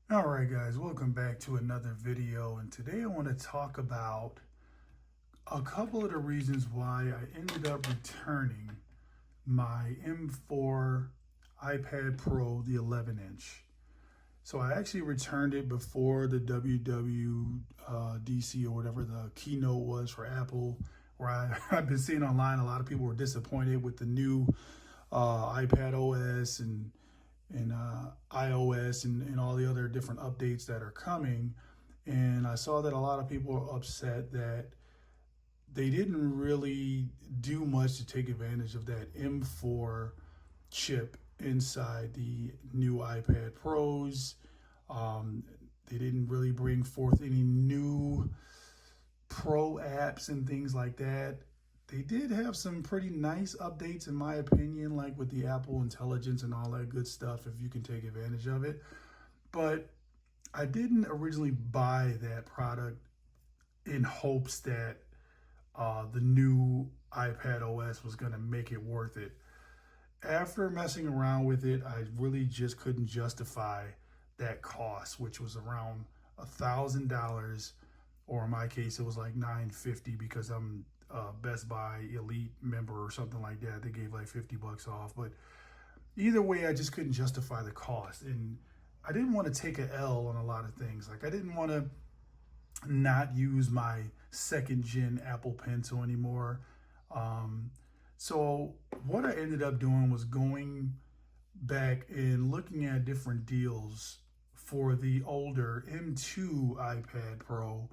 All right, guys, welcome back to another video. And today I want to talk about a couple of the reasons why I ended up returning my M4 iPad Pro, the 11 inch. So I actually returned it before the WWDC or whatever the keynote was for Apple, where I've been seeing online a lot of people were disappointed with the new iPad OS and iOS and all the other different updates that are coming. And I saw that a lot of people are upset that they didn't really do much to take advantage of that M4 chip inside the new iPad Pros. They didn't really bring forth any new pro apps and things like that. They did have some pretty nice updates, in my opinion, like with the Apple Intelligence and all that good stuff, if you can take advantage of it. But I didn't originally buy that product in hopes that the new iPad OS was going to make it worth it. After messing around with it, I really just couldn't justify that cost, which was around $1,000, or in my case, it was like $950 because I'm a Best Buy Elite member or something like that. They gave like $50 off, but either way, I just couldn't justify the cost, and I didn't want to take a L on a lot of things. Like I didn't want to not use my second gen Apple Pencil anymore. So what I ended up doing was going back and looking at different deals for the older M2 iPad Pro.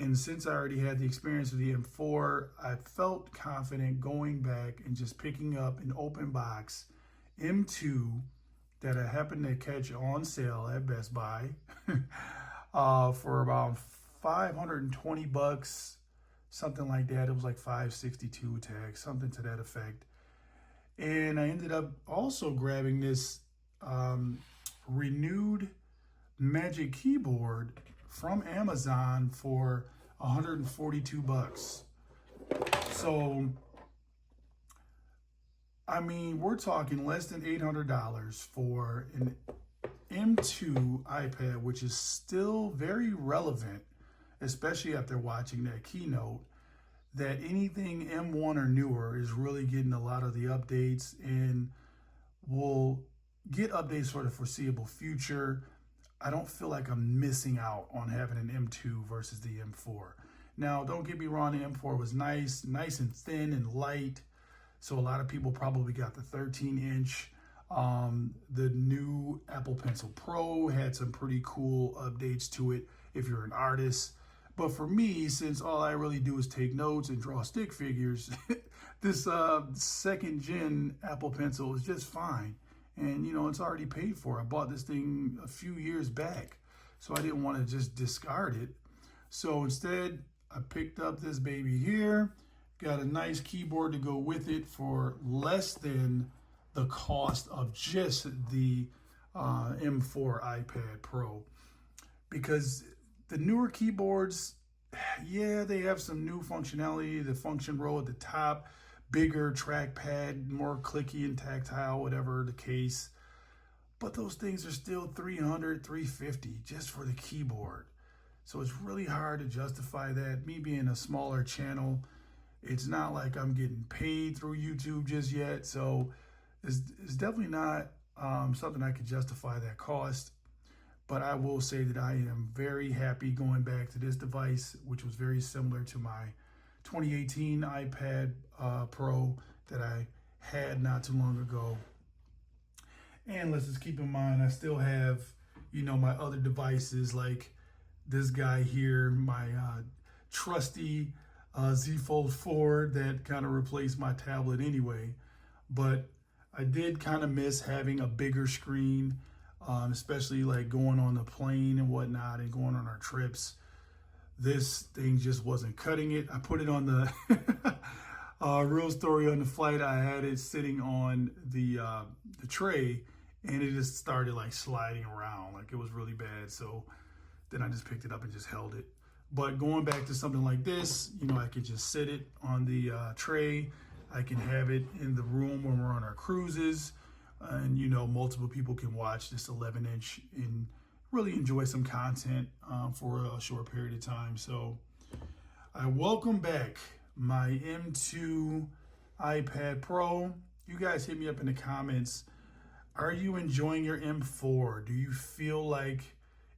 And since I already had the experience with the M4, I felt confident going back and just picking up an open box M2 that I happened to catch on sale at Best Buy for about $520, something like that. It was like 562 tax, something to that effect. And I ended up also grabbing this renewed Magic Keyboard from Amazon for $142. So, I mean, we're talking less than $800 for an M2 iPad, which is still very relevant, especially after watching that keynote, that anything M1 or newer is really getting a lot of the updates and will get updates for the foreseeable future. I don't feel like I'm missing out on having an M2 versus the M4. Now, don't get me wrong, the M4 was nice and thin and light. So a lot of people probably got the 13 inch. The new Apple Pencil Pro had some pretty cool updates to it if you're an artist. But for me, since all I really do is take notes and draw stick figures, this second gen Apple Pencil is just fine. And, you know, it's already paid for. I bought this thing a few years back, so I didn't want to just discard it. So instead, I picked up this baby here, got a nice keyboard to go with it for less than the cost of just the M4 iPad Pro. Because the newer keyboards, yeah, they have some new functionality. The function row at the top, bigger trackpad, more clicky and tactile, whatever the case. But those things are still $300, $350 just for the keyboard. So it's really hard to justify that. Me being a smaller channel, it's not like I'm getting paid through YouTube just yet. So it's definitely not something I could justify that cost. But I will say that I am very happy going back to this device, which was very similar to my 2018 iPad Pro that I had not too long ago. And let's just keep in mind, I still have, you know, my other devices like this guy here, my trusty Z Fold 4 that kind of replaced my tablet anyway. But I did kind of miss having a bigger screen, especially like going on the plane and whatnot and going on our trips. This thing just wasn't cutting it. I put it on the real story on the flight. I had it sitting on the tray, and it just started like sliding around. Like it was really bad. So then I just picked it up and just held it. But going back to something like this, you know, I could just sit it on the tray. I can have it in the room when we're on our cruises. And, you know, multiple people can watch this 11 inch in really enjoy some content for a short period of time. So I welcome back my M2 iPad Pro. You guys hit me up in the comments. Are you enjoying your M4? Do you feel like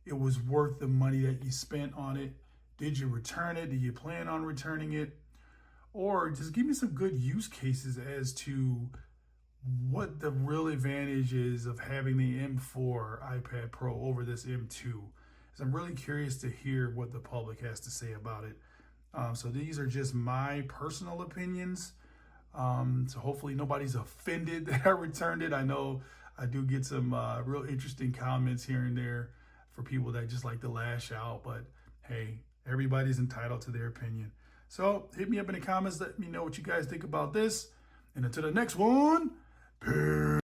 it was worth the money that you spent on it? Did you return it? Do you plan on returning it? Or just give me some good use cases as to what the real advantage is of having the M4 iPad Pro over this M2. So I'm really curious to hear what the public has to say about it. So these are just my personal opinions. So hopefully nobody's offended that I returned it. I know I do get some real interesting comments here and there for people that just like to lash out, but hey, everybody's entitled to their opinion. So hit me up in the comments. Let me know what you guys think about this. And until the next one, peace.